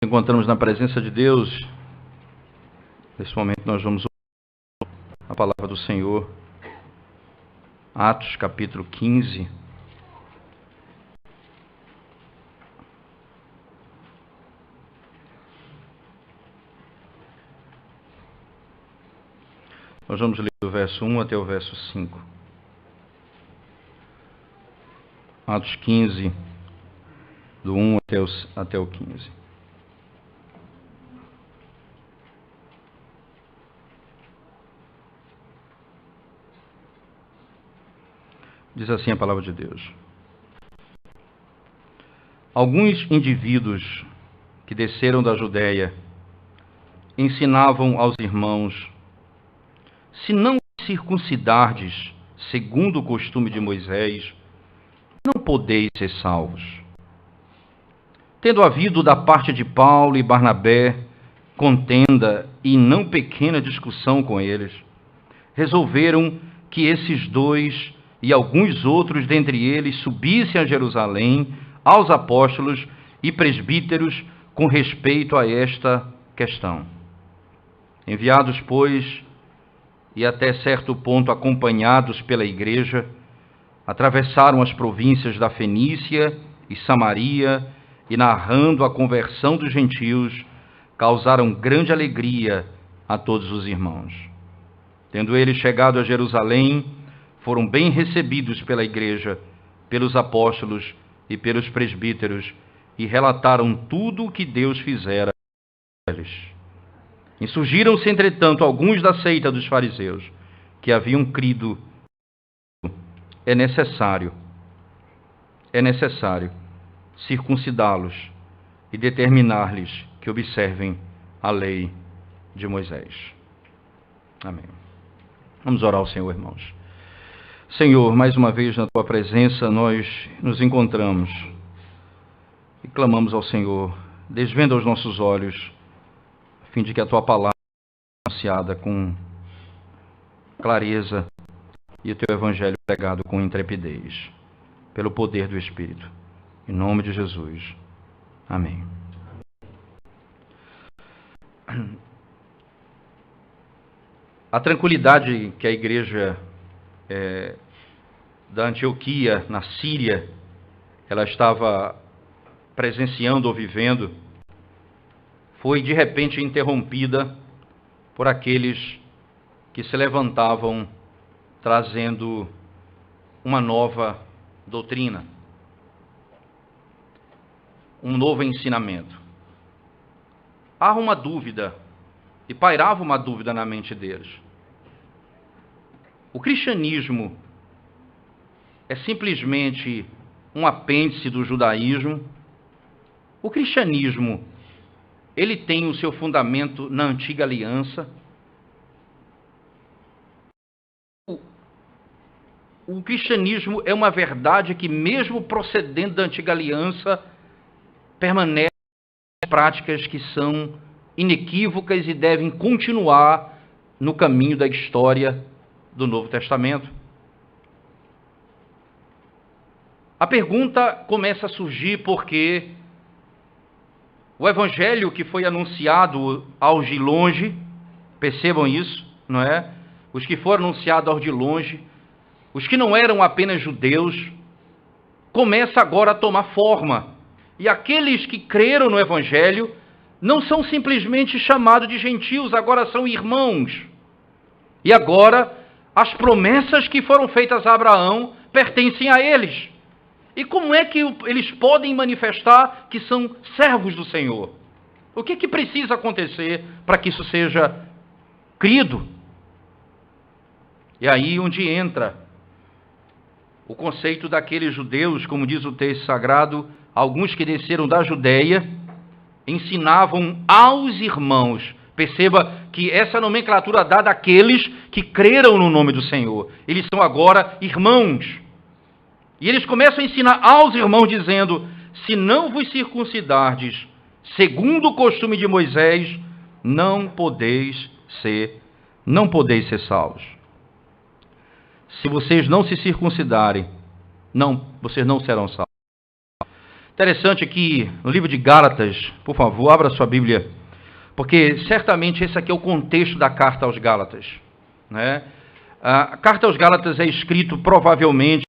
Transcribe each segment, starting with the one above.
Encontramos na presença de Deus. Nesse momento nós vamos ouvir a palavra do Senhor. Atos capítulo 15. Nós vamos ler do verso 1 até o verso 5. Atos 15, do 1 até o 15. Diz assim a palavra de Deus. Alguns indivíduos que desceram da Judéia ensinavam aos irmãos: se não circuncidardes segundo o costume de Moisés, não podeis ser salvos. Tendo havido da parte de Paulo e Barnabé contenda e não pequena discussão com eles, resolveram que esses dois e alguns outros dentre eles subissem a Jerusalém aos apóstolos e presbíteros com respeito a esta questão. Enviados, pois, e até certo ponto acompanhados pela igreja, atravessaram as províncias da Fenícia e Samaria e, narrando a conversão dos gentios, causaram grande alegria a todos os irmãos. Tendo eles chegado a Jerusalém, foram bem recebidos pela igreja, pelos apóstolos e pelos presbíteros, e relataram tudo o que Deus fizera a eles. Insurgiram-se, entretanto, alguns da seita dos fariseus, que haviam crido: é necessário circuncidá-los e determinar-lhes que observem a lei de Moisés. Amém. Vamos orar ao Senhor, irmãos. Senhor, mais uma vez na Tua presença nós nos encontramos e clamamos ao Senhor: desvenda os nossos olhos, a fim de que a Tua palavra seja anunciada com clareza e o Teu Evangelho pregado com intrepidez, pelo poder do Espírito. Em nome de Jesus. Amém. A tranquilidade que a igreja da Antioquia, na Síria, ela estava presenciando ou vivendo, foi de repente interrompida por aqueles que se levantavam trazendo uma nova doutrina, um novo ensinamento. Há uma dúvida, e pairava uma dúvida na mente deles. O cristianismo é simplesmente um apêndice do judaísmo? O cristianismo, ele tem o seu fundamento na antiga aliança? O cristianismo é uma verdade que, mesmo procedendo da antiga aliança, permanece em práticas que são inequívocas e devem continuar no caminho da história do Novo Testamento? A pergunta começa a surgir porque o evangelho que foi anunciado aos de longe, percebam isso, não é? Os que foram anunciados aos de longe, os que não eram apenas judeus, começa agora a tomar forma. E aqueles que creram no evangelho não são simplesmente chamados de gentios, agora são irmãos. E agora as promessas que foram feitas a Abraão pertencem a eles. E como é que eles podem manifestar que são servos do Senhor? O que precisa acontecer para que isso seja crido? E aí onde entra o conceito daqueles judeus, como diz o texto sagrado, alguns que desceram da Judéia, ensinavam aos irmãos. Perceba que essa nomenclatura dada àqueles que creram no nome do Senhor. Eles são agora irmãos. E eles começam a ensinar aos irmãos dizendo: se não vos circuncidardes segundo o costume de Moisés, não podeis ser salvos. Se vocês não se circuncidarem, vocês não serão salvos. Interessante que no livro de Gálatas, por favor, abra sua Bíblia, porque certamente esse aqui é o contexto da carta aos Gálatas, né? A carta aos Gálatas é escrita provavelmente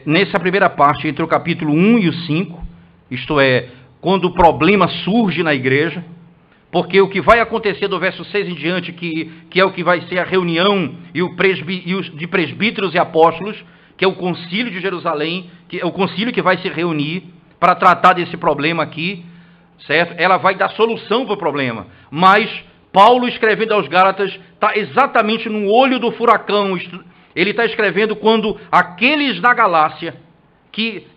nessa primeira parte, entre o capítulo 1 e o 5, isto é, quando o problema surge na igreja, porque o que vai acontecer do verso 6 em diante, que é o que vai ser a reunião de presbíteros e apóstolos, que é o concílio de Jerusalém, que é o concílio que vai se reunir para tratar desse problema aqui, certo? Ela vai dar solução para o problema, mas Paulo, escrevendo aos Gálatas, está exatamente no olho do furacão. Ele está escrevendo quando aqueles da Galácia,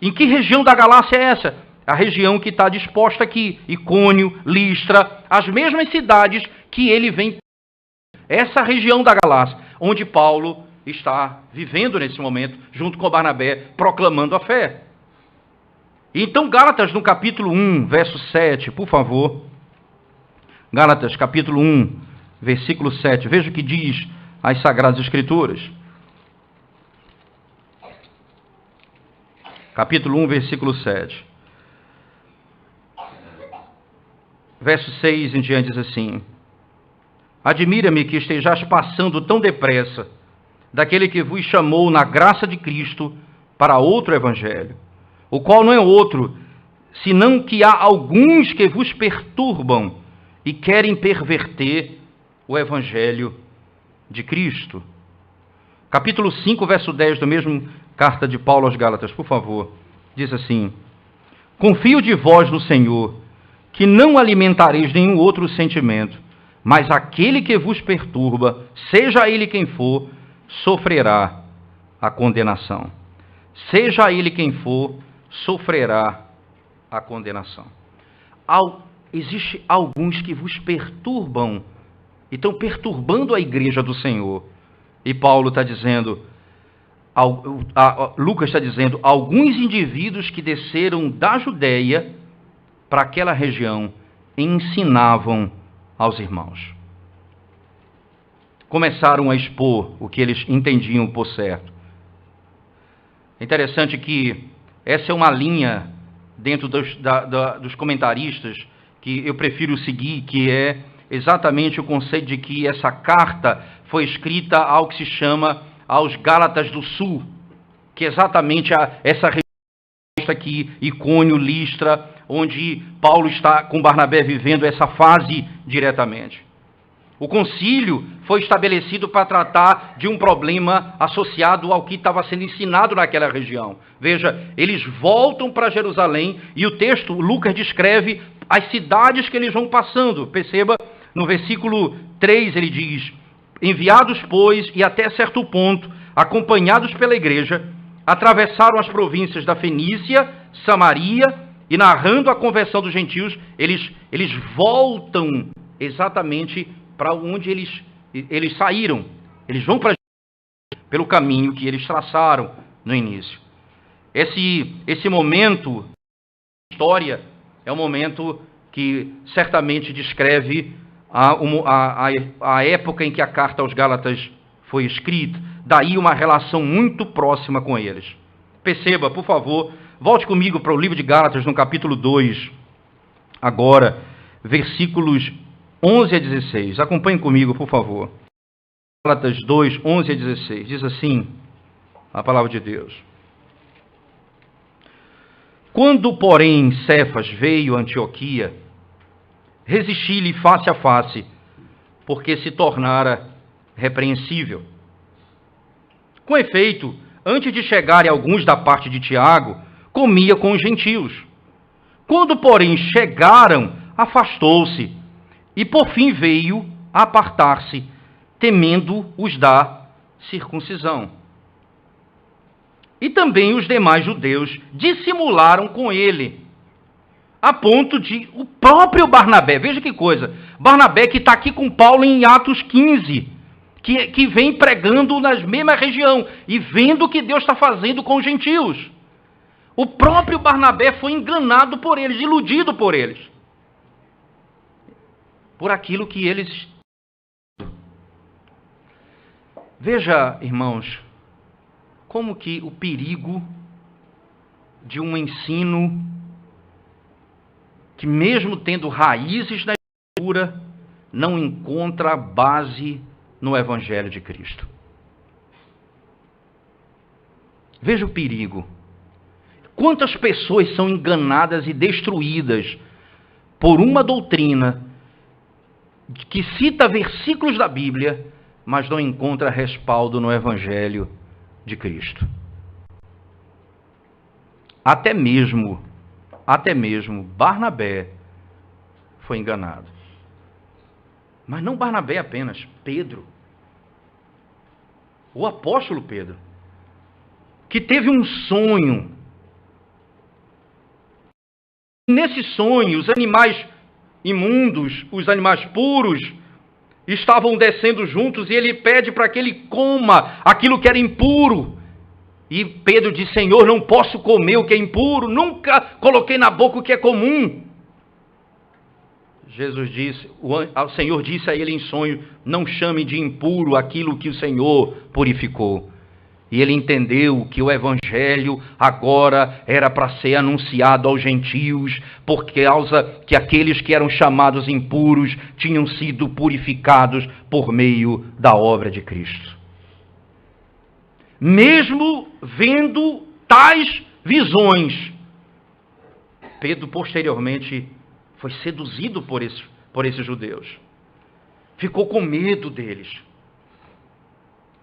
em que região da Galácia é essa? A região que está disposta aqui, Icônio, Listra, as mesmas cidades que ele vem. Essa região da Galácia, onde Paulo está vivendo nesse momento, junto com Barnabé, proclamando a fé. Então, Gálatas, no capítulo 1, verso 7, por favor. Gálatas, capítulo 1, versículo 7. Veja o que diz as Sagradas Escrituras. Capítulo 1, versículo 7. Verso 6 em diante diz assim: Admira-me que estejais passando tão depressa daquele que vos chamou na graça de Cristo para outro evangelho, o qual não é outro, senão que há alguns que vos perturbam e querem perverter o evangelho de Cristo. Capítulo 5, verso 10 da mesma carta de Paulo aos Gálatas, por favor, diz assim: Confio de vós no Senhor, que não alimentareis nenhum outro sentimento, mas aquele que vos perturba, seja ele quem for, sofrerá a condenação. Seja ele quem for, sofrerá a condenação. Existem alguns que vos perturbam, e estão perturbando a igreja do Senhor. E Paulo está dizendo, Lucas está dizendo, alguns indivíduos que desceram da Judéia para aquela região ensinavam aos irmãos. Começaram a expor o que eles entendiam por certo. É interessante que essa é uma linha dentro dos comentaristas que eu prefiro seguir, que é exatamente o conceito de que essa carta foi escrita ao que se chama aos Gálatas do Sul, que é exatamente essa região aqui, Icônio, Listra, onde Paulo está com Barnabé vivendo essa fase diretamente. O concílio foi estabelecido para tratar de um problema associado ao que estava sendo ensinado naquela região. Veja, eles voltam para Jerusalém e o texto, Lucas descreve as cidades que eles vão passando. Perceba, no versículo 3 ele diz: Enviados, pois, e até certo ponto, acompanhados pela igreja, atravessaram as províncias da Fenícia, Samaria, e narrando a conversão dos gentios, eles voltam exatamente para onde eles saíram. Eles vão para pelo caminho que eles traçaram no início. Esse momento da história é um momento que certamente descreve a época em que a carta aos Gálatas foi escrita. Daí uma relação muito próxima com eles. Perceba, por favor, volte comigo para o livro de Gálatas, no capítulo 2, agora, versículos 11 a 16. Acompanhe comigo, por favor. Gálatas 2, 11 a 16. Diz assim a palavra de Deus: Quando, porém, Cefas veio a Antioquia, resisti-lhe face a face, porque se tornara repreensível. Com efeito, antes de chegarem alguns da parte de Tiago, comia com os gentios. Quando, porém, chegaram, afastou-se, e por fim veio a apartar-se, temendo os da circuncisão. E também os demais judeus dissimularam com ele, a ponto de o próprio Barnabé, veja que coisa, Barnabé que está aqui com Paulo em Atos 15, que vem pregando na mesma região e vendo o que Deus está fazendo com os gentios. O próprio Barnabé foi enganado por eles, iludido por eles, por aquilo que eles... Veja, irmãos, como que o perigo de um ensino que, mesmo tendo raízes na Escritura, não encontra base no Evangelho de Cristo. Veja o perigo. Quantas pessoas são enganadas e destruídas por uma doutrina que cita versículos da Bíblia, mas não encontra respaldo no Evangelho de Cristo. Até mesmo Barnabé foi enganado. Mas não Barnabé apenas, Pedro. O apóstolo Pedro, que teve um sonho. Nesse sonho, os animais imundos, os animais puros, estavam descendo juntos e ele pede para que ele coma aquilo que era impuro. E Pedro diz: Senhor, não posso comer o que é impuro, nunca coloquei na boca o que é comum. O Senhor disse a ele em sonho: não chame de impuro aquilo que o Senhor purificou. E ele entendeu que o Evangelho agora era para ser anunciado aos gentios, por causa que aqueles que eram chamados impuros tinham sido purificados por meio da obra de Cristo. Mesmo vendo tais visões, Pedro posteriormente foi seduzido por esses judeus. Ficou com medo deles,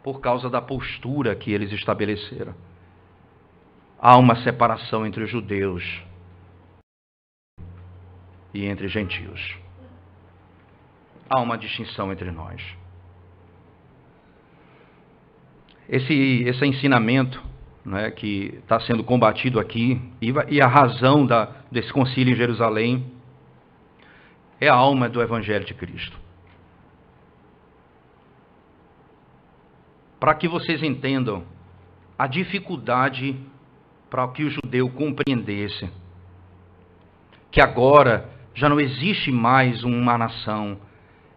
por causa da postura que eles estabeleceram. Há uma separação entre os judeus e entre gentios. Há uma distinção entre nós. Esse ensinamento, né, que está sendo combatido aqui, e a razão desse concílio em Jerusalém, é a alma do Evangelho de Cristo. Para que vocês entendam a dificuldade para que o judeu compreendesse que agora já não existe mais uma nação,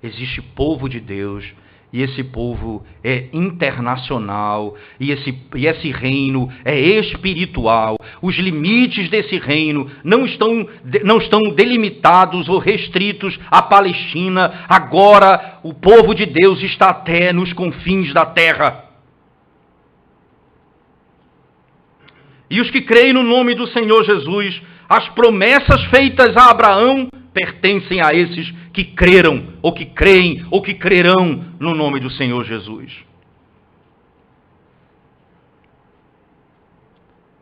existe povo de Deus, e esse povo é internacional, e esse reino é espiritual. Os limites desse reino não estão delimitados ou restritos à Palestina. Agora o povo de Deus está até nos confins da terra. E os que creem no nome do Senhor Jesus, as promessas feitas a Abraão pertencem a esses que creram, ou que creem, ou que crerão no nome do Senhor Jesus.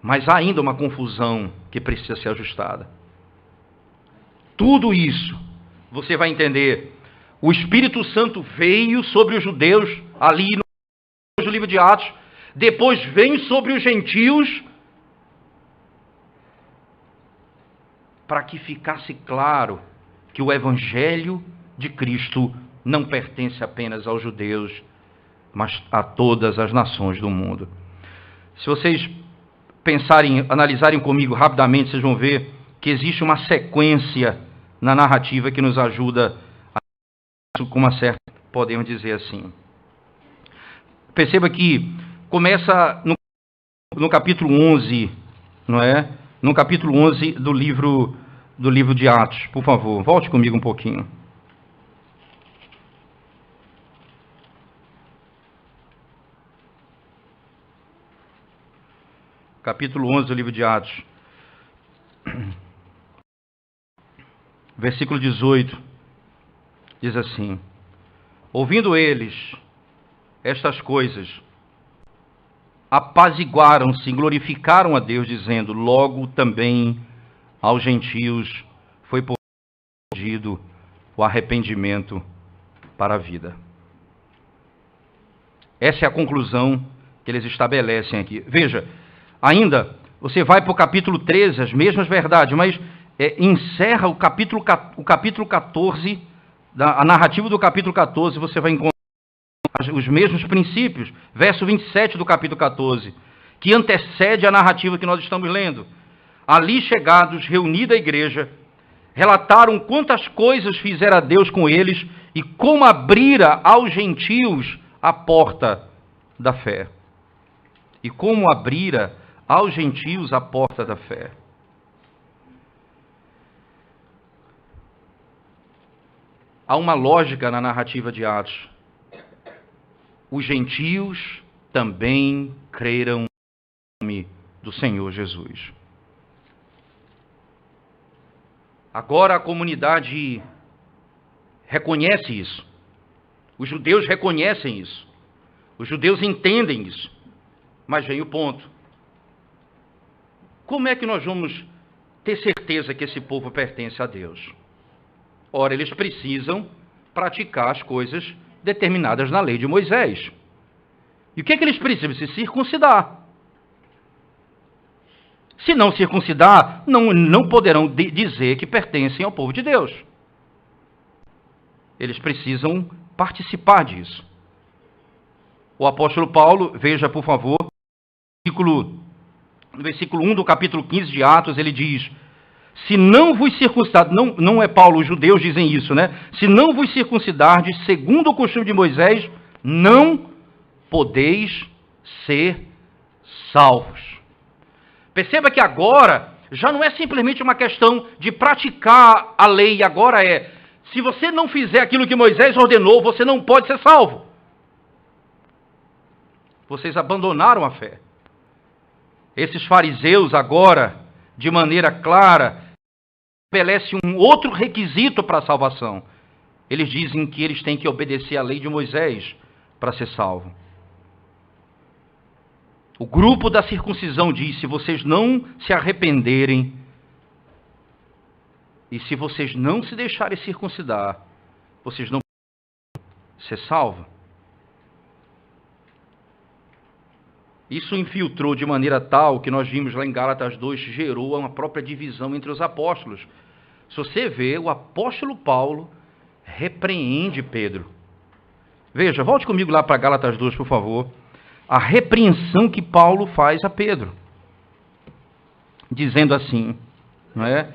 Mas há ainda uma confusão que precisa ser ajustada. Tudo isso, você vai entender, o Espírito Santo veio sobre os judeus, ali no livro de Atos, depois vem sobre os gentios, para que ficasse claro que o Evangelho de Cristo não pertence apenas aos judeus, mas a todas as nações do mundo. Se vocês analisarem comigo rapidamente, vocês vão ver que existe uma sequência na narrativa que nos ajuda com uma certa, podemos dizer assim. Perceba que começa no capítulo 11, não é? No capítulo 11 do livro de Atos. Por favor, volte comigo um pouquinho. Capítulo 11 do livro de Atos. Versículo 18. Diz assim: ouvindo eles estas coisas, apaziguaram-se, glorificaram a Deus, dizendo: logo também aos gentios foi pedido o arrependimento para a vida. Essa é a conclusão que eles estabelecem aqui. Veja, ainda, você vai para o capítulo 13, as mesmas verdades, mas encerra o capítulo 14, a narrativa do capítulo 14, você vai encontrar os mesmos princípios. Verso 27 do capítulo 14, que antecede a narrativa que nós estamos lendo. Ali chegados, reunida a igreja, relataram quantas coisas fizera Deus com eles e como abrira aos gentios a porta da fé. E como abrira aos gentios a porta da fé. Há uma lógica na narrativa de Atos. Os gentios também creram no nome do Senhor Jesus. Agora a comunidade reconhece isso. Os judeus reconhecem isso. Os judeus entendem isso. Mas vem o ponto. Como é que nós vamos ter certeza que esse povo pertence a Deus? Ora, eles precisam praticar as coisas determinadas na lei de Moisés. E o que é que eles precisam? Se circuncidar. Se não circuncidar, não poderão dizer que pertencem ao povo de Deus. Eles precisam participar disso. O apóstolo Paulo, veja por favor, no versículo 1 do capítulo 15 de Atos, ele diz: se não vos circuncidar, não é Paulo, os judeus dizem isso, né? Se não vos circuncidardes, segundo o costume de Moisés, não podeis ser salvos. Perceba que agora já não é simplesmente uma questão de praticar a lei, agora é, se você não fizer aquilo que Moisés ordenou, você não pode ser salvo. Vocês abandonaram a fé. Esses fariseus agora, de maneira clara, estabelecem um outro requisito para a salvação. Eles dizem que eles têm que obedecer à lei de Moisés para ser salvo. O grupo da circuncisão diz: se vocês não se arrependerem e se vocês não se deixarem circuncidar, vocês não podem ser salvos. Isso infiltrou de maneira tal que nós vimos lá em Gálatas 2, gerou uma própria divisão entre os apóstolos. Se você vê, o apóstolo Paulo repreende Pedro. Veja, volte comigo lá para Gálatas 2, por favor. A repreensão que Paulo faz a Pedro. Dizendo assim, não é?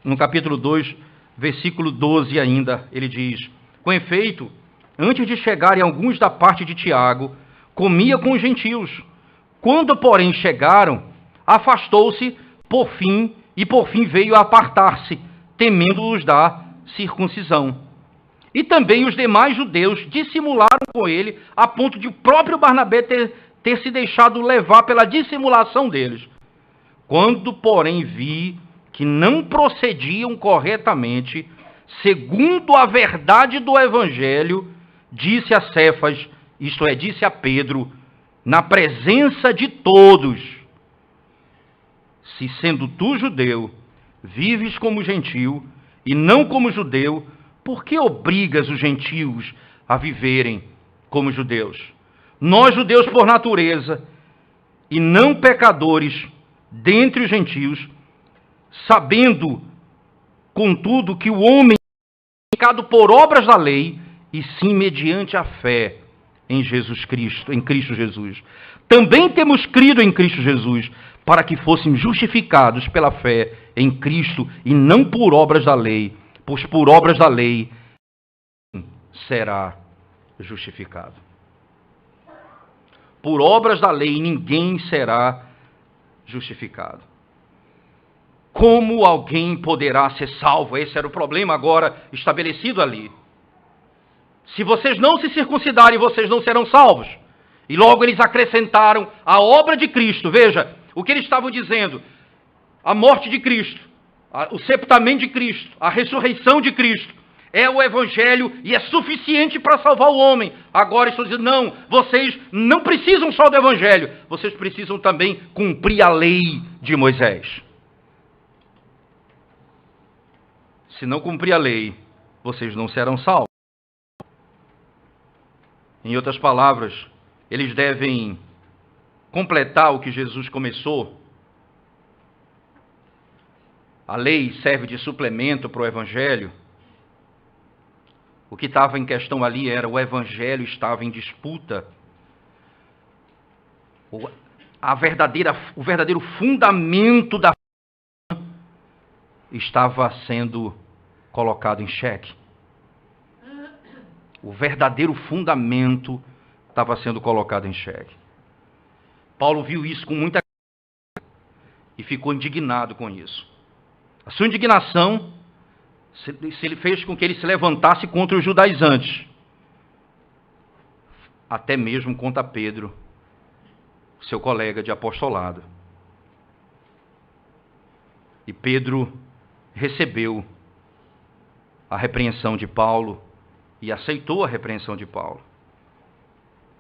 No capítulo 2, versículo 12 ainda, ele diz: com efeito, antes de chegarem alguns da parte de Tiago, comia com os gentios. Quando, porém, chegaram, afastou-se por fim veio a apartar-se, temendo-os da circuncisão. E também os demais judeus dissimularam com ele, a ponto de o próprio Barnabé ter se deixado levar pela dissimulação deles. Quando, porém, vi que não procediam corretamente, segundo a verdade do Evangelho, disse a Cefas, isto é, disse a Pedro, na presença de todos: se sendo tu judeu, vives como gentio e não como judeu, por que obrigas os gentios a viverem como judeus? Nós, judeus por natureza, e não pecadores dentre os gentios, sabendo, contudo, que o homem é pecado por obras da lei, e sim mediante a fé em Jesus Cristo, em Cristo Jesus. Também temos crido em Cristo Jesus, para que fôssemos justificados pela fé em Cristo, e não por obras da lei, pois por obras da lei será justificado. Por obras da lei ninguém será justificado. Como alguém poderá ser salvo? Esse era o problema agora estabelecido ali. Se vocês não se circuncidarem, vocês não serão salvos. E logo eles acrescentaram a obra de Cristo. Veja, o que eles estavam dizendo: a morte de Cristo, o sepultamento de Cristo, a ressurreição de Cristo, é o Evangelho e é suficiente para salvar o homem. Agora estão dizendo: não, vocês não precisam só do Evangelho, vocês precisam também cumprir a lei de Moisés. Se não cumprir a lei, vocês não serão salvos. Em outras palavras, eles devem completar o que Jesus começou. A lei serve de suplemento para o Evangelho. O que estava em questão ali era o Evangelho estava em disputa. O verdadeiro fundamento da fé estava sendo colocado em xeque. O verdadeiro fundamento estava sendo colocado em xeque. Paulo viu isso com muita clareza. ficou indignado com isso. A sua indignação fez com que ele se levantasse contra os judaizantes, até mesmo contra Pedro, seu colega de apostolado. E Pedro recebeu a repreensão de Paulo e aceitou a repreensão de Paulo.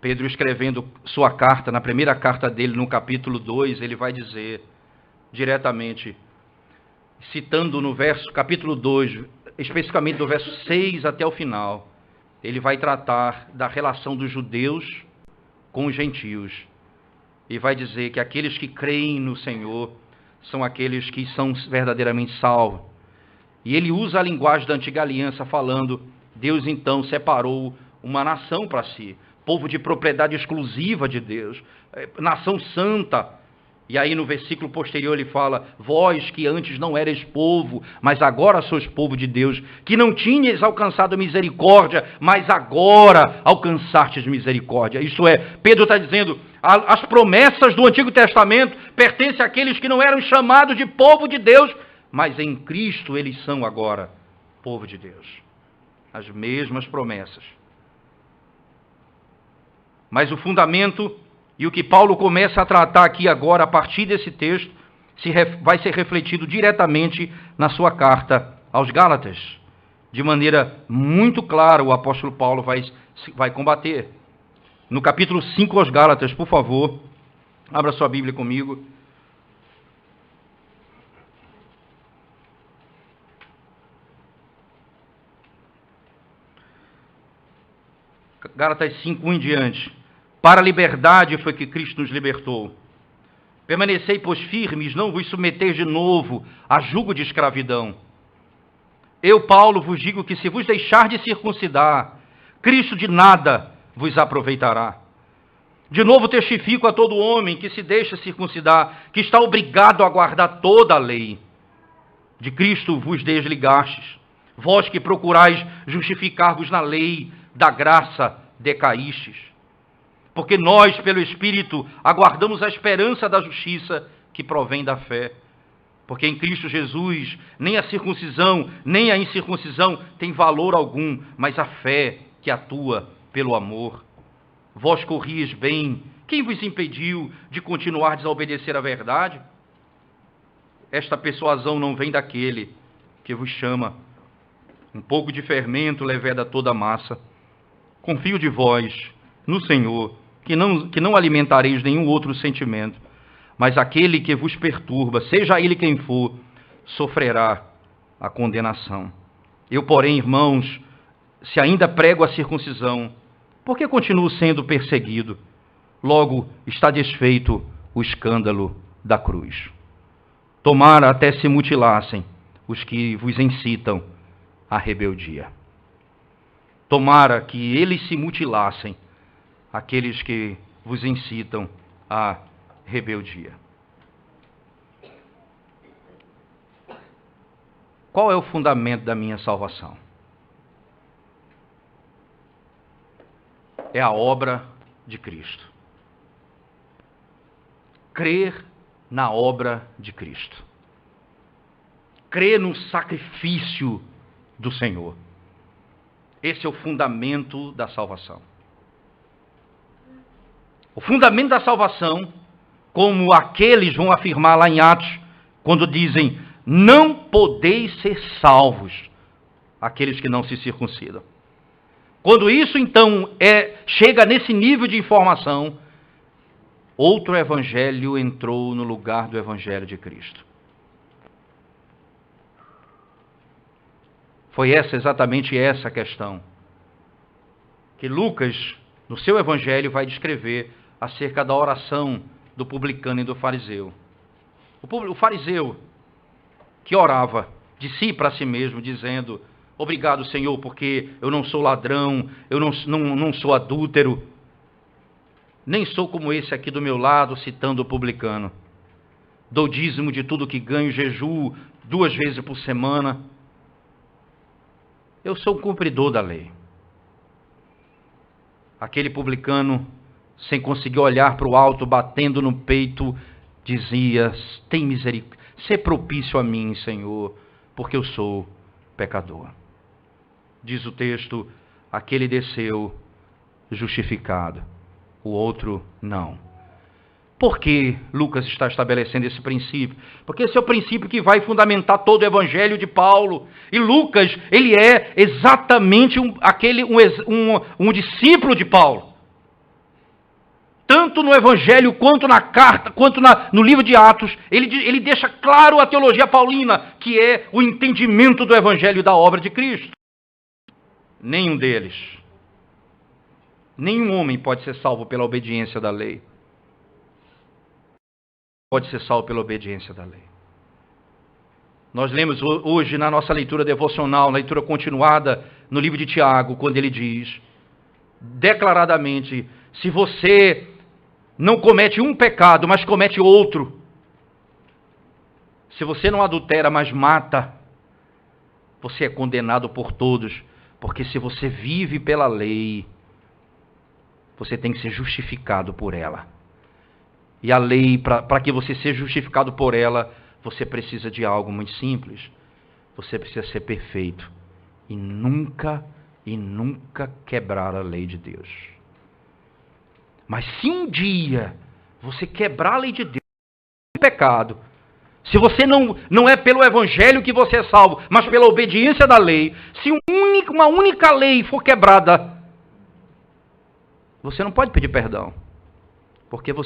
Pedro, escrevendo sua carta, na primeira carta dele, no capítulo 2, ele vai dizer diretamente, citando no capítulo 2, especificamente do verso 6 até o final, ele vai tratar da relação dos judeus com os gentios. E vai dizer que aqueles que creem no Senhor são aqueles que são verdadeiramente salvos. E ele usa a linguagem da antiga aliança, falando, Deus então separou uma nação para si, povo de propriedade exclusiva de Deus, nação santa. E aí no versículo posterior ele fala, vós que antes não erais povo, mas agora sois povo de Deus, que não tinhas alcançado misericórdia, mas agora alcançastes misericórdia. Isto é, Pedro está dizendo, as promessas do Antigo Testamento pertencem àqueles que não eram chamados de povo de Deus, mas em Cristo eles são agora povo de Deus. As mesmas promessas. Mas o fundamento e o que Paulo começa a tratar aqui agora, a partir desse texto, vai ser refletido diretamente na sua carta aos Gálatas. De maneira muito clara, o apóstolo Paulo vai combater. No capítulo 5 aos Gálatas, por favor, abra sua Bíblia comigo. Gálatas 5, 1 em diante. Para a liberdade foi que Cristo nos libertou. Permanecei, pois, firmes, não vos submeteis de novo a jugo de escravidão. Eu, Paulo, vos digo que se vos deixar de circuncidar, Cristo de nada vos aproveitará. De novo testifico a todo homem que se deixa circuncidar, que está obrigado a guardar toda a lei. De Cristo vos desligastes, vós que procurais justificar-vos na lei, da graça decaístes. Porque nós, pelo Espírito, aguardamos a esperança da justiça que provém da fé. Porque em Cristo Jesus, nem a circuncisão, nem a incircuncisão tem valor algum, mas a fé que atua pelo amor. Vós corrieis bem, quem vos impediu de continuar a desobedecer à verdade? Esta persuasão não vem daquele que vos chama. Um pouco de fermento leveda toda a massa. Confio de vós, no Senhor, que não alimentareis nenhum outro sentimento, mas aquele que vos perturba, seja ele quem for, sofrerá a condenação. Eu, porém, irmãos, se ainda prego a circuncisão, por que continuo sendo perseguido? Logo está desfeito o escândalo da cruz. Tomara até se mutilassem os que vos incitam à rebeldia. Tomara que eles se mutilassem, aqueles que vos incitam à rebeldia. Qual é o fundamento da minha salvação? É a obra de Cristo. Crer na obra de Cristo. Crer no sacrifício do Senhor. Esse é o fundamento da salvação. O fundamento da salvação, como aqueles vão afirmar lá em Atos, quando dizem, não podeis ser salvos, aqueles que não se circuncidam. Quando isso, então, chega nesse nível de informação, outro evangelho entrou no lugar do evangelho de Cristo. Foi exatamente essa a questão que Lucas, no seu evangelho, vai descrever acerca da oração do publicano e do fariseu. O fariseu que orava de si para si mesmo, dizendo, obrigado, Senhor, porque eu não sou ladrão, eu não sou adúltero, nem sou como esse aqui do meu lado, citando o publicano. Dou dízimo de tudo que ganho, jejuo 2 vezes por semana. Eu sou um cumpridor da lei. Aquele publicano, sem conseguir olhar para o alto, batendo no peito, dizia: tem misericórdia, sê propício a mim, Senhor, porque eu sou pecador. Diz o texto: aquele desceu justificado, o outro não. Por que Lucas está estabelecendo esse princípio? Porque esse é o princípio que vai fundamentar todo o evangelho de Paulo. E Lucas, ele é exatamente um discípulo de Paulo. Tanto no evangelho, quanto na carta, quanto no livro de Atos, ele deixa claro a teologia paulina, que é o entendimento do evangelho e da obra de Cristo. Nenhum deles, nenhum homem pode ser salvo pela obediência da lei. Pode ser salvo pela obediência da lei. Nós lemos hoje na nossa leitura devocional, na leitura continuada no livro de Tiago, quando ele diz declaradamente: se você não comete um pecado, mas comete outro, se você não adultera, mas mata, você é condenado por todos, porque se você vive pela lei, você tem que ser justificado por ela. E a lei, para que você seja justificado por ela, você precisa de algo muito simples. Você precisa ser perfeito e nunca quebrar a lei de Deus. Mas se um dia você quebrar a lei de Deus, é pecado. Se você não é pelo evangelho que você é salvo, mas pela obediência da lei, se uma única lei for quebrada, você não pode pedir perdão, porque você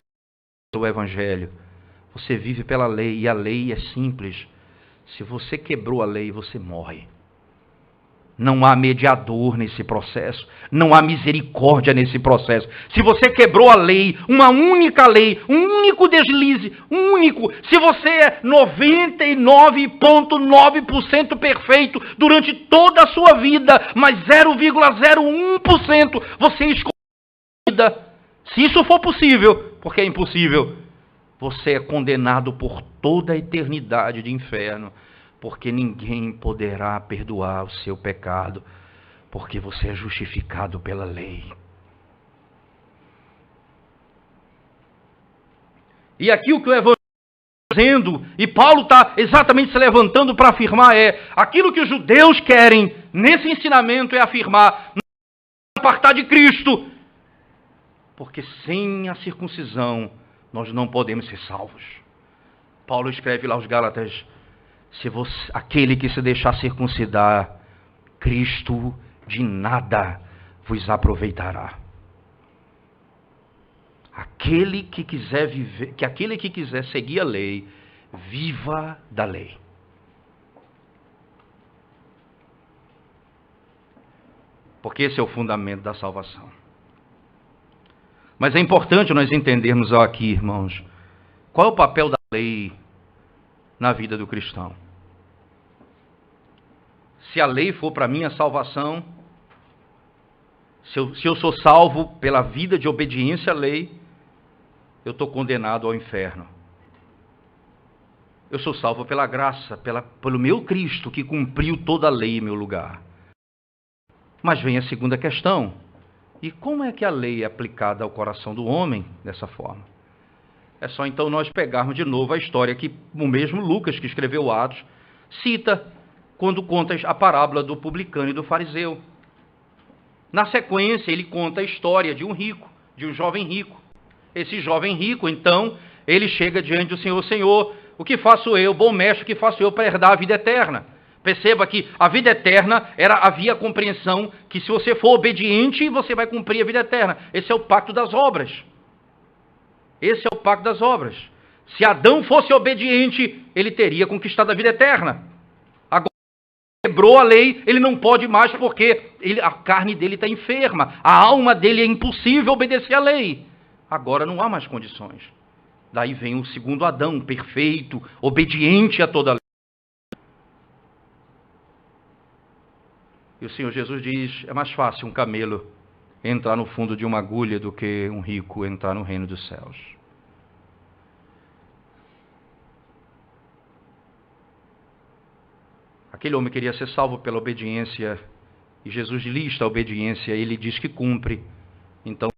o evangelho, você vive pela lei, e a lei é simples. Se você quebrou a lei, você morre. Não há mediador nesse processo, não há misericórdia nesse processo. Se você quebrou a lei, uma única lei, um único deslize, se você é 99,9% perfeito durante toda a sua vida, mas 0,01% você escolhe a vida. Se isso for possível, porque é impossível, você é condenado por toda a eternidade de inferno, porque ninguém poderá perdoar o seu pecado, porque você é justificado pela lei. E aqui o que o evangelho está dizendo, e Paulo está exatamente se levantando para afirmar, aquilo que os judeus querem nesse ensinamento é afirmar: não apartar de Cristo, porque sem a circuncisão nós não podemos ser salvos. Paulo escreve lá aos Gálatas: aquele que se deixar circuncidar, Cristo de nada vos aproveitará. Aquele que quiser seguir a lei, viva da lei. Porque esse é o fundamento da salvação. Mas é importante nós entendermos aqui, irmãos, qual é o papel da lei na vida do cristão. Se a lei for para minha salvação, se eu sou salvo pela vida de obediência à lei, eu estou condenado ao inferno. Eu sou salvo pela graça, pelo meu Cristo que cumpriu toda a lei em meu lugar. Mas vem a segunda questão: e como é que a lei é aplicada ao coração do homem dessa forma? É só então nós pegarmos de novo a história que o mesmo Lucas, que escreveu Atos, cita quando conta a parábola do publicano e do fariseu. Na sequência, ele conta a história de um rico, de um jovem rico. Esse jovem rico, então, ele chega diante do Senhor: Senhor, o que faço eu, bom mestre, o que faço eu para herdar a vida eterna? Perceba que a vida eterna havia a compreensão que se você for obediente, você vai cumprir a vida eterna. Esse é o pacto das obras. Esse é o pacto das obras. Se Adão fosse obediente, ele teria conquistado a vida eterna. Agora, quebrou a lei, ele não pode mais porque a carne dele está enferma. A alma dele é impossível obedecer à lei. Agora não há mais condições. Daí vem o segundo Adão, perfeito, obediente a toda a lei. E o Senhor Jesus diz: é mais fácil um camelo entrar no fundo de uma agulha do que um rico entrar no reino dos céus. Aquele homem queria ser salvo pela obediência, e Jesus lista a obediência, ele diz que cumpre. Então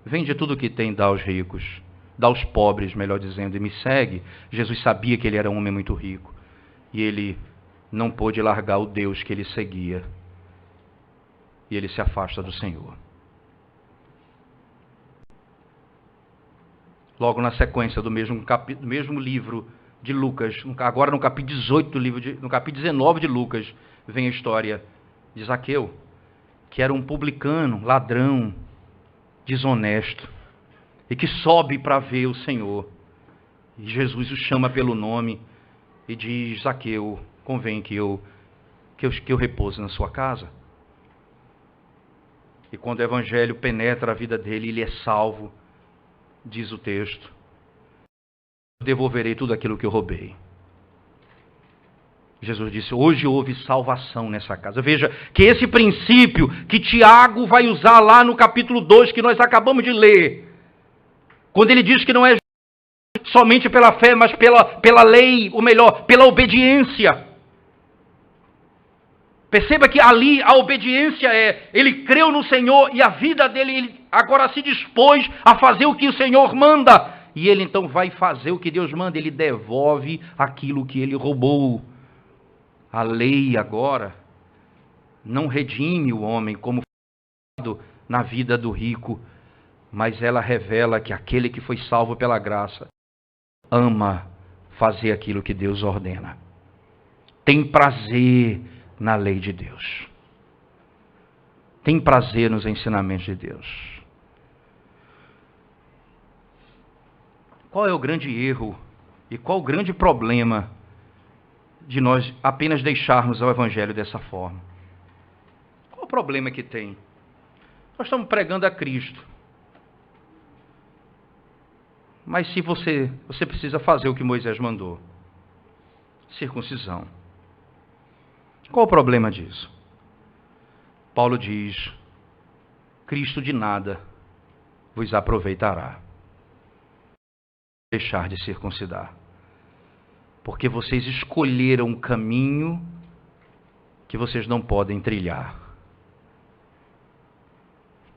vende tudo o que tem e dá aos ricos. dá aos pobres, melhor dizendo, e me segue. Jesus sabia que ele era um homem muito rico. E ele não pôde largar o Deus que ele seguia. E ele se afasta do Senhor. Logo na sequência do mesmo livro de Lucas, agora no capítulo 18 no capítulo 19 de Lucas, vem a história de Zaqueu, que era um publicano, ladrão, desonesto, e que sobe para ver o Senhor. E Jesus o chama pelo nome e diz: Zaqueu, convém que eu repouse na sua casa. E quando o evangelho penetra a vida dele, ele é salvo. Diz o texto: devolverei tudo aquilo que eu roubei. Jesus disse: hoje houve salvação nessa casa. Veja que esse princípio que Tiago vai usar lá no capítulo 2, que nós acabamos de ler, quando ele diz que não é somente pela fé, mas pela lei, ou melhor, pela obediência. Perceba que ali a obediência ele creu no Senhor e a vida dele, ele agora se dispôs a fazer o que o Senhor manda. E ele então vai fazer o que Deus manda, ele devolve aquilo que ele roubou. A lei agora não redime o homem como na vida do rico, mas ela revela que aquele que foi salvo pela graça ama fazer aquilo que Deus ordena. Tem prazer na lei de Deus. Tem prazer nos ensinamentos de Deus. Qual é o grande erro e qual o grande problema de nós apenas deixarmos o evangelho dessa forma? Qual o problema que tem? Nós estamos pregando a Cristo. Mas se você precisa fazer o que Moisés mandou. Circuncisão. Qual o problema disso? Paulo diz: Cristo de nada vos aproveitará deixar de circuncidar. Porque vocês escolheram um caminho que vocês não podem trilhar.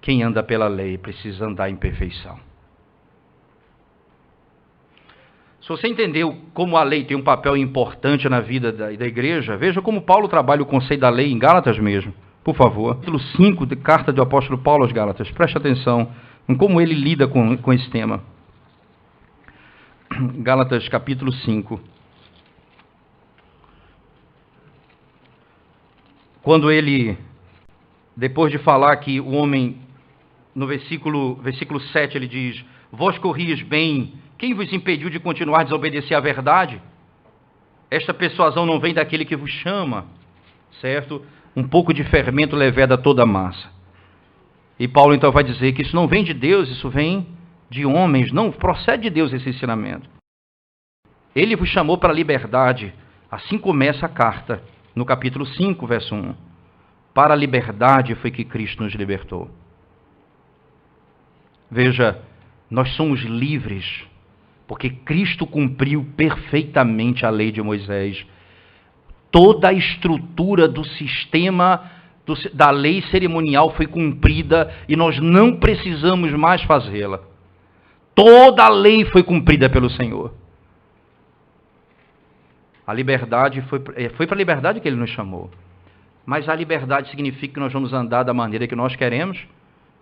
Quem anda pela lei precisa andar em perfeição. Se você entendeu como a lei tem um papel importante na vida da igreja, veja como Paulo trabalha o conceito da lei em Gálatas mesmo. Por favor, capítulo 5 de carta do apóstolo Paulo aos Gálatas. Preste atenção em como ele lida com esse tema. Gálatas capítulo 5. Quando ele, depois de falar que o homem, no versículo 7, ele diz: vós corrias bem, quem vos impediu de continuar a desobedecer à verdade? Esta persuasão não vem daquele que vos chama, certo? Um pouco de fermento leveda toda a massa. E Paulo então vai dizer que isso não vem de Deus, isso vem de homens, não procede de Deus esse ensinamento. Ele vos chamou para a liberdade, assim começa a carta, no capítulo 5, verso 1. Para a liberdade foi que Cristo nos libertou. Veja, nós somos livres, porque Cristo cumpriu perfeitamente a lei de Moisés. Toda a estrutura do sistema da lei cerimonial foi cumprida e nós não precisamos mais fazê-la. Toda a lei foi cumprida pelo Senhor. A liberdade foi para a liberdade que Ele nos chamou. Mas a liberdade significa que nós vamos andar da maneira que nós queremos?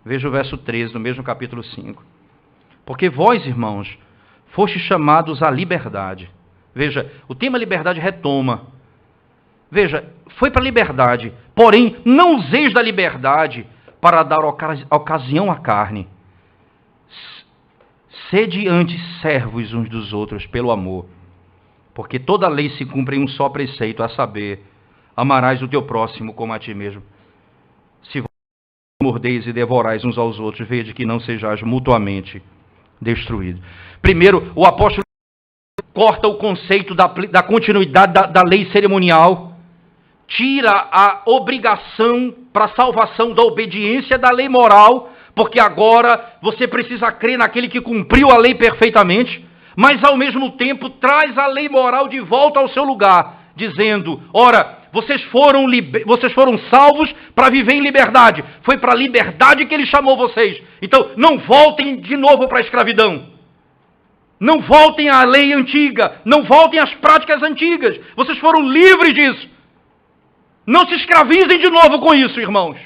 Veja o verso 13 do mesmo capítulo 5. Porque vós, irmãos, fostes chamados à liberdade. Veja, o tema liberdade retoma. Veja, foi para a liberdade, porém não useis da liberdade para dar ocasião à carne. Sede antes servos uns dos outros pelo amor, porque toda a lei se cumpre em um só preceito, a saber, amarás o teu próximo como a ti mesmo. Se vós mordeis e devorais uns aos outros, vede que não sejais mutuamente destruídos. Primeiro, o apóstolo corta o conceito da continuidade da lei cerimonial, tira a obrigação para a salvação da obediência da lei moral, porque agora você precisa crer naquele que cumpriu a lei perfeitamente, mas ao mesmo tempo traz a lei moral de volta ao seu lugar, dizendo: ora, vocês foram salvos para viver em liberdade, foi para a liberdade que Ele chamou vocês, então não voltem de novo para a escravidão. Não voltem à lei antiga, não voltem às práticas antigas. Vocês foram livres disso. Não se escravizem de novo com isso, irmãos.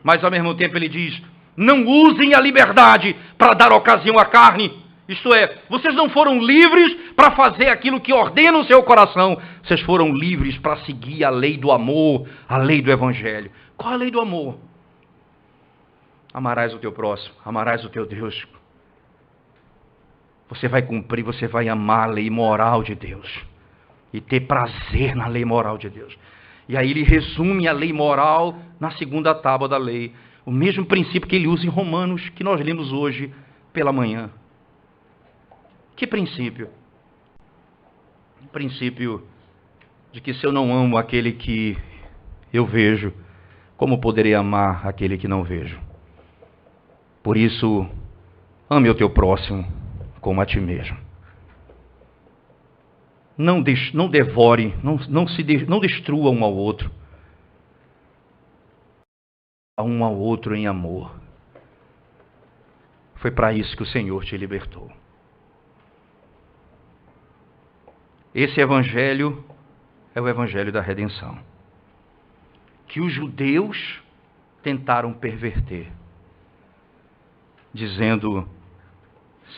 Mas ao mesmo tempo ele diz, não usem a liberdade para dar ocasião à carne. Isto é, vocês não foram livres para fazer aquilo que ordena o seu coração. Vocês foram livres para seguir a lei do amor, a lei do evangelho. Qual é a lei do amor? Amarás o teu próximo, amarás o teu Deus. Você vai cumprir, você vai amar a lei moral de Deus. E ter prazer na lei moral de Deus. E aí ele resume a lei moral na segunda tábua da lei. O mesmo princípio que ele usa em Romanos, que nós lemos hoje pela manhã. Que princípio? O princípio de que se eu não amo aquele que eu vejo, como poderei amar aquele que não vejo? Por isso, ame o teu próximo como a ti mesmo. Não devore, não destrua um ao outro. A um ao outro em amor. Foi para isso que o Senhor te libertou. Esse evangelho é o evangelho da redenção, que os judeus tentaram perverter, dizendo,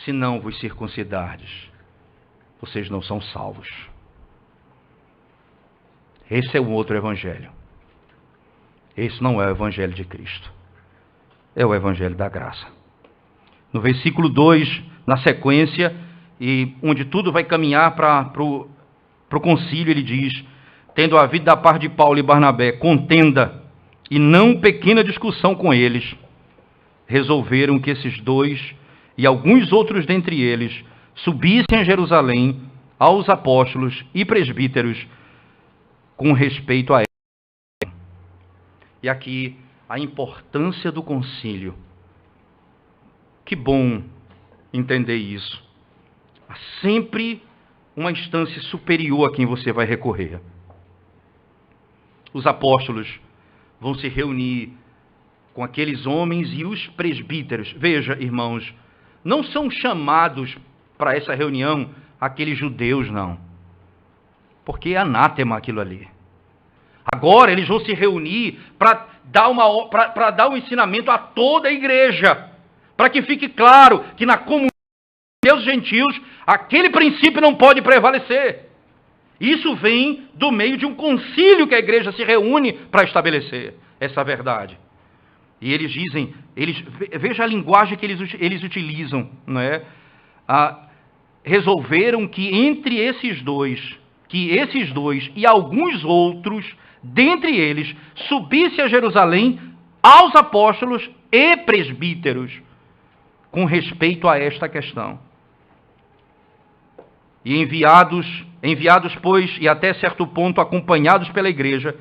se não vos circuncidardes, vocês não são salvos. Esse é o outro evangelho. Esse não é o evangelho de Cristo. É o evangelho da graça. No versículo 2, na sequência, e onde tudo vai caminhar para o concílio, ele diz, tendo havido da parte de Paulo e Barnabé contenda e não pequena discussão com eles, resolveram que esses dois e alguns outros dentre eles subissem a Jerusalém aos apóstolos e presbíteros com respeito a eles. E aqui a importância do concílio. Que bom entender isso. Há sempre uma instância superior a quem você vai recorrer. Os apóstolos vão se reunir com aqueles homens e os presbíteros. Veja, irmãos, não são chamados para essa reunião aqueles judeus, não. Porque é anátema aquilo ali. Agora eles vão se reunir para dar um ensinamento a toda a igreja. Para que fique claro que na comunidade dos gentios, aquele princípio não pode prevalecer. Isso vem do meio de um concílio que a igreja se reúne para estabelecer essa verdade. E eles dizem, veja a linguagem que eles utilizam, não é? Resolveram que entre esses dois e alguns outros, dentre eles, subisse a Jerusalém aos apóstolos e presbíteros, com respeito a esta questão. E enviados, pois, e até certo ponto acompanhados pela igreja,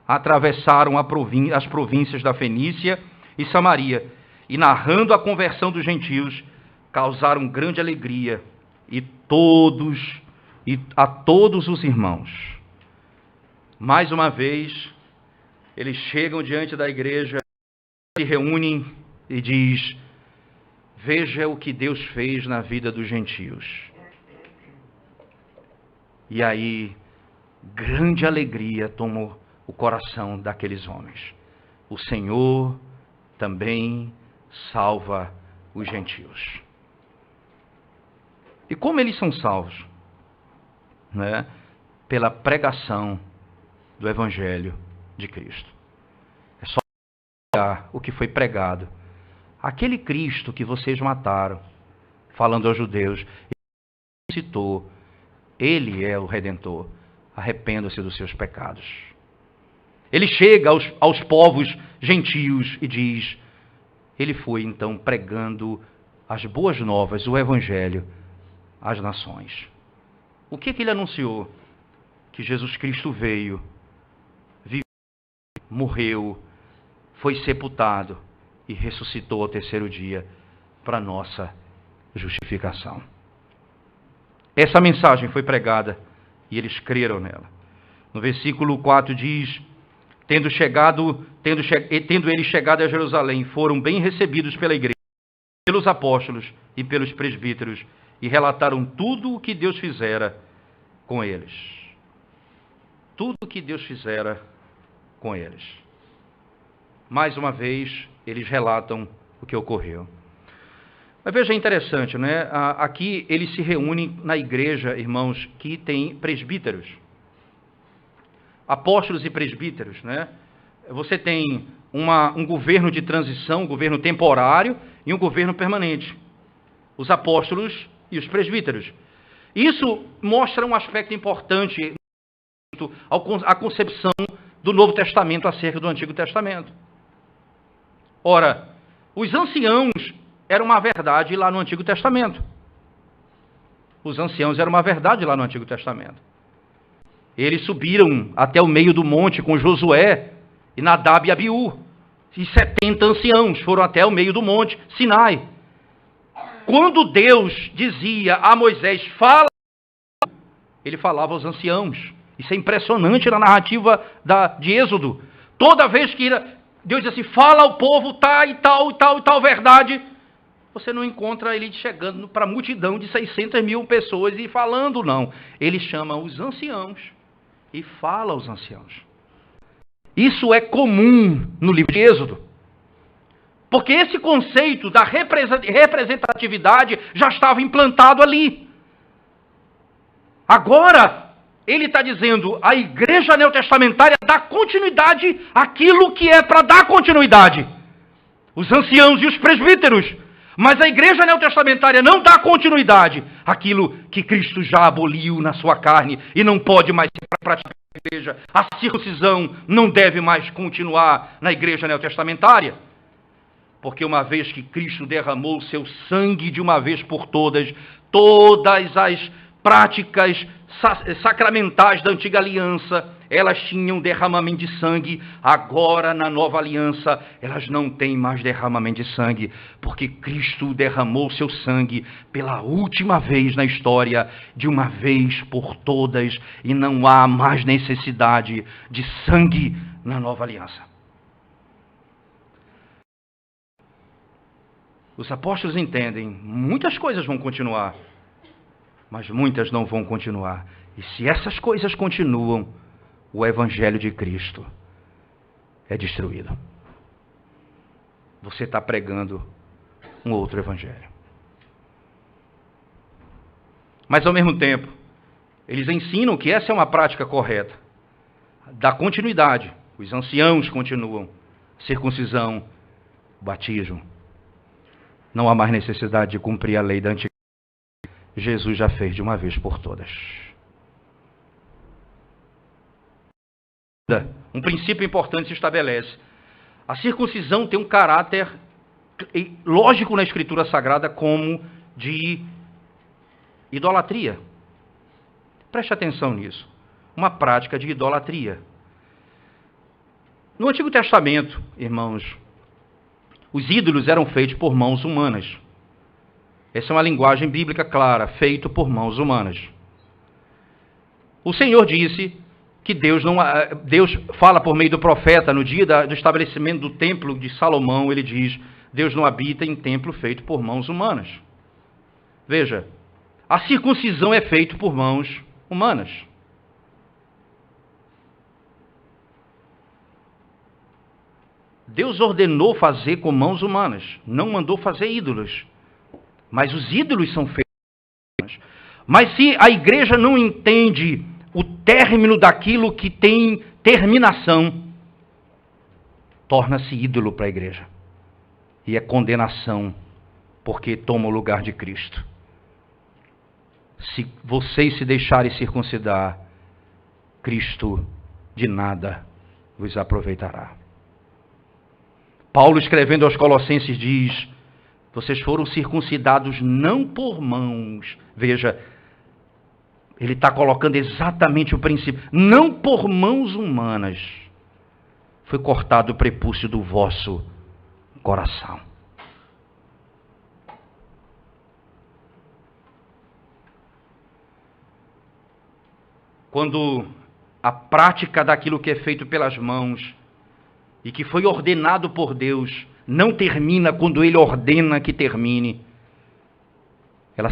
atravessaram as províncias da Fenícia e Samaria, e narrando a conversão dos gentios, causaram grande alegria a todos os irmãos. Mais uma vez, eles chegam diante da igreja, se reúnem e diz, veja o que Deus fez na vida dos gentios. E aí, grande alegria tomou o coração daqueles homens. O Senhor também salva os gentios. E como eles são salvos? Né? Pela pregação do Evangelho de Cristo. É só olhar o que foi pregado. Aquele Cristo que vocês mataram, falando aos judeus, ele citou, ele é o Redentor. Arrependa-se dos seus pecados. Ele chega aos povos gentios e diz, ele foi então pregando as boas novas, o Evangelho, às nações. O que ele anunciou? Que Jesus Cristo veio, viveu, morreu, foi sepultado e ressuscitou ao terceiro dia para nossa justificação. Essa mensagem foi pregada e eles creram nela. No versículo 4 diz, tendo eles chegado a Jerusalém, foram bem recebidos pela igreja, pelos apóstolos e pelos presbíteros, e relataram tudo o que Deus fizera com eles. Tudo o que Deus fizera com eles. Mais uma vez, eles relatam o que ocorreu. Mas veja, é interessante, né? Aqui eles se reúnem na igreja, irmãos, que tem presbíteros. Apóstolos e presbíteros, né? Você tem um governo de transição, um governo temporário e um governo permanente. Os apóstolos e os presbíteros. Isso mostra um aspecto importante à concepção do Novo Testamento acerca do Antigo Testamento. Ora, os anciãos eram uma verdade lá no Antigo Testamento. Os anciãos eram uma verdade lá no Antigo Testamento. Eles subiram até o meio do monte com Josué e Nadab e Abiú. E 70 anciãos foram até o meio do monte Sinai. Quando Deus dizia a Moisés, fala, ele falava aos anciãos. Isso é impressionante na narrativa de Êxodo. Toda vez que Deus diz assim, fala ao povo tal e tal e tal e tal verdade, você não encontra ele chegando para a multidão de 600 mil pessoas e falando, não. Ele chama os anciãos e fala aos anciãos. Isso é comum no livro de Êxodo. Porque esse conceito da representatividade já estava implantado ali. Agora, ele está dizendo, a igreja neotestamentária dá continuidade àquilo que é para dar continuidade. Os anciãos e os presbíteros. Mas a igreja neotestamentária não dá continuidade àquilo que Cristo já aboliu na sua carne e não pode mais ser praticado na igreja. A circuncisão não deve mais continuar na igreja neotestamentária. Porque uma vez que Cristo derramou seu sangue de uma vez por todas, todas as práticas sacramentais da antiga aliança, elas tinham derramamento de sangue. Agora, na nova aliança, elas não têm mais derramamento de sangue, porque Cristo derramou seu sangue pela última vez na história, de uma vez por todas, e não há mais necessidade de sangue na nova aliança. Os apóstolos entendem, muitas coisas vão continuar, mas muitas não vão continuar. E se essas coisas continuam, o Evangelho de Cristo é destruído. Você está pregando um outro Evangelho. Mas, ao mesmo tempo, eles ensinam que essa é uma prática correta. Dá continuidade. Os anciãos continuam. Circuncisão, batismo. Não há mais necessidade de cumprir a lei da antiga. Jesus já fez de uma vez por todas. Um princípio importante se estabelece. A circuncisão tem um caráter lógico na Escritura Sagrada como de idolatria. Preste atenção nisso. Uma prática de idolatria. No Antigo Testamento, irmãos, os ídolos eram feitos por mãos humanas. Essa é uma linguagem bíblica clara, feito por mãos humanas. O Senhor disse que Deus fala por meio do profeta, no dia do estabelecimento do templo de Salomão, ele diz, Deus não habita em templo feito por mãos humanas. Veja, a circuncisão é feita por mãos humanas. Deus ordenou fazer com mãos humanas, não mandou fazer ídolos. Mas os ídolos são feitos. Mas se a igreja não entende o término daquilo que tem terminação, torna-se ídolo para a igreja. E é condenação, porque toma o lugar de Cristo. Se vocês se deixarem circuncidar, Cristo de nada vos aproveitará. Paulo, escrevendo aos Colossenses, diz, vocês foram circuncidados não por mãos. Veja, ele está colocando exatamente o princípio. Não por mãos humanas. Foi cortado o prepúcio do vosso coração. Quando a prática daquilo que é feito pelas mãos e que foi ordenado por Deus não termina quando Ele ordena que termine, ela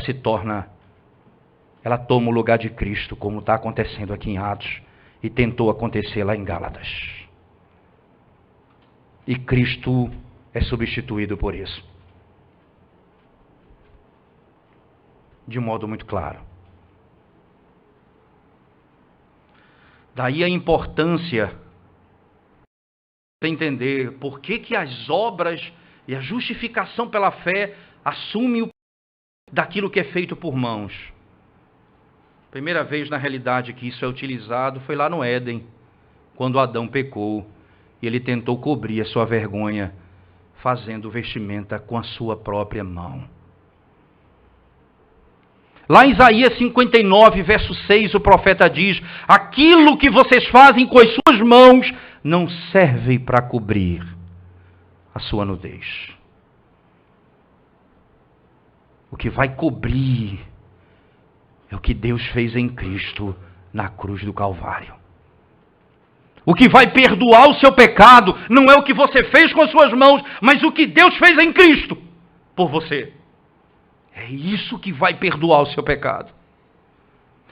toma o lugar de Cristo, como está acontecendo aqui em Atos, e tentou acontecer lá em Gálatas. E Cristo é substituído por isso. De modo muito claro. Daí a importância de entender por que as obras e a justificação pela fé assumem o daquilo que é feito por mãos. Primeira vez, na realidade, que isso é utilizado foi lá no Éden, quando Adão pecou e ele tentou cobrir a sua vergonha, fazendo vestimenta com a sua própria mão. Lá em Isaías 59, verso 6, o profeta diz: aquilo que vocês fazem com as suas mãos não serve para cobrir a sua nudez. O que vai cobrir é o que Deus fez em Cristo na cruz do Calvário. O que vai perdoar o seu pecado não é o que você fez com as suas mãos, mas o que Deus fez em Cristo por você. É isso que vai perdoar o seu pecado.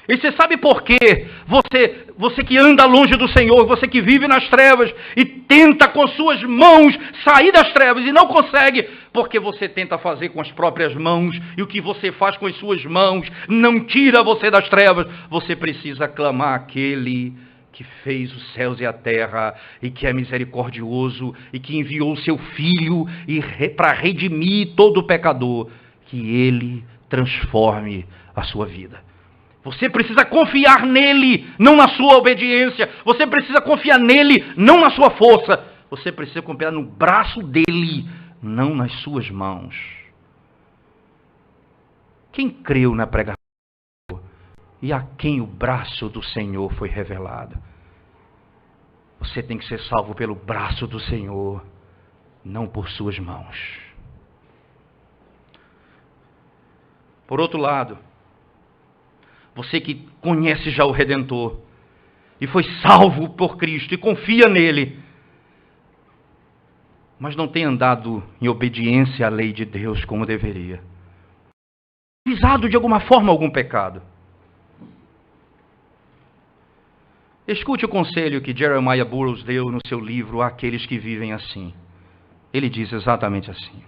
E você sabe por quê? Você que anda longe do Senhor, você que vive nas trevas e tenta com suas mãos sair das trevas e não consegue, porque você tenta fazer com as próprias mãos, e o que você faz com as suas mãos não tira você das trevas. Você precisa clamar aquele que fez os céus e a terra, e que é misericordioso, e que enviou o seu Filho para redimir todo pecador, que ele transforme a sua vida. Você precisa confiar nele, não na sua obediência. Você precisa confiar nele, não na sua força. Você precisa confiar no braço dele, não nas suas mãos. Quem creu na pregação e a quem o braço do Senhor foi revelado? Você tem que ser salvo pelo braço do Senhor, não por suas mãos. Por outro lado, você que conhece já o Redentor e foi salvo por Cristo e confia nele, mas não tem andado em obediência à lei de Deus como deveria, pisado de alguma forma algum pecado. Escute o conselho que Jeremiah Burroughs deu no seu livro Aqueles que Vivem Assim. Ele diz exatamente assim: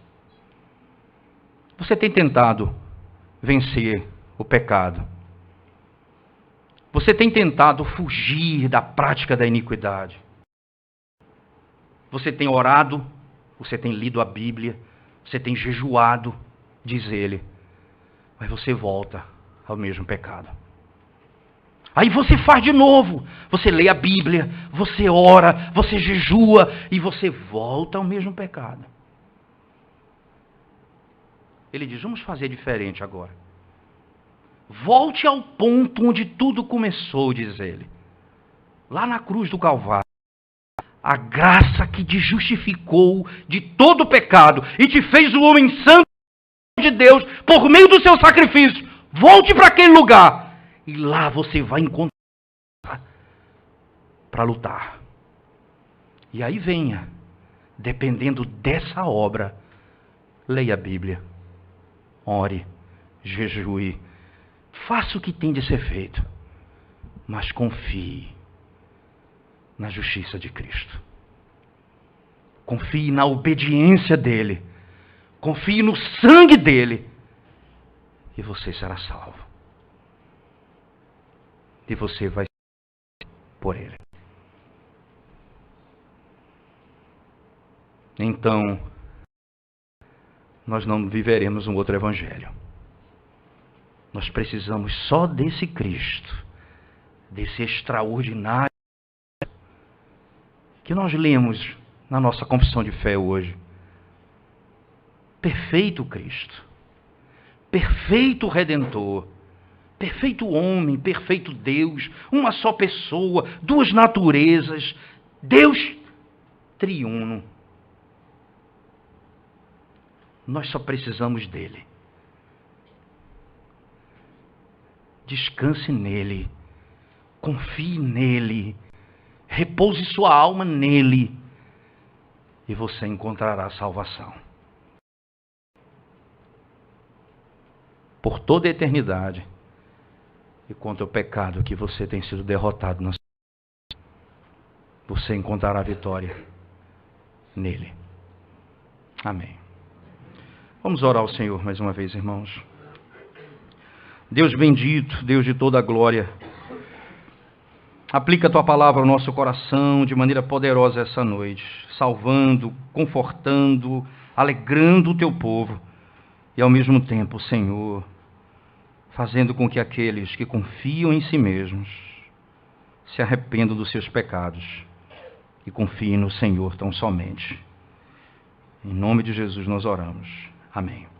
você tem tentado vencer o pecado. Você tem tentado fugir da prática da iniquidade. Você tem orado, você tem lido a Bíblia, você tem jejuado, diz ele, mas você volta ao mesmo pecado. Aí você faz de novo, você lê a Bíblia, você ora, você jejua e você volta ao mesmo pecado. Ele diz: vamos fazer diferente agora. Volte ao ponto onde tudo começou, diz ele. Lá na cruz do Calvário. A graça que te justificou de todo o pecado e te fez o homem santo de Deus por meio do seu sacrifício. Volte para aquele lugar. E lá você vai encontrar para lutar. E aí venha, dependendo dessa obra, leia a Bíblia. Ore, jejue. Faça o que tem de ser feito, mas confie na justiça de Cristo. Confie na obediência dele. Confie no sangue dele. E você será salvo. E você vai ser por ele. Então, nós não viveremos um outro evangelho. Nós precisamos só desse Cristo, desse extraordinário que nós lemos na nossa confissão de fé hoje. Perfeito Cristo, perfeito Redentor, perfeito homem, perfeito Deus, uma só pessoa, duas naturezas, Deus triuno. Nós só precisamos dele. Descanse nele, confie nele, repouse sua alma nele e você encontrará salvação. por toda a eternidade e contra o pecado que você tem sido derrotado na sua vida. Você encontrará vitória nele. Amém. Vamos orar ao Senhor mais uma vez, irmãos. Deus bendito, Deus de toda a glória, aplica a tua palavra ao nosso coração de maneira poderosa essa noite, salvando, confortando, alegrando o teu povo e ao mesmo tempo, Senhor, fazendo com que aqueles que confiam em si mesmos se arrependam dos seus pecados e confiem no Senhor tão somente. Em nome de Jesus nós oramos. Amém.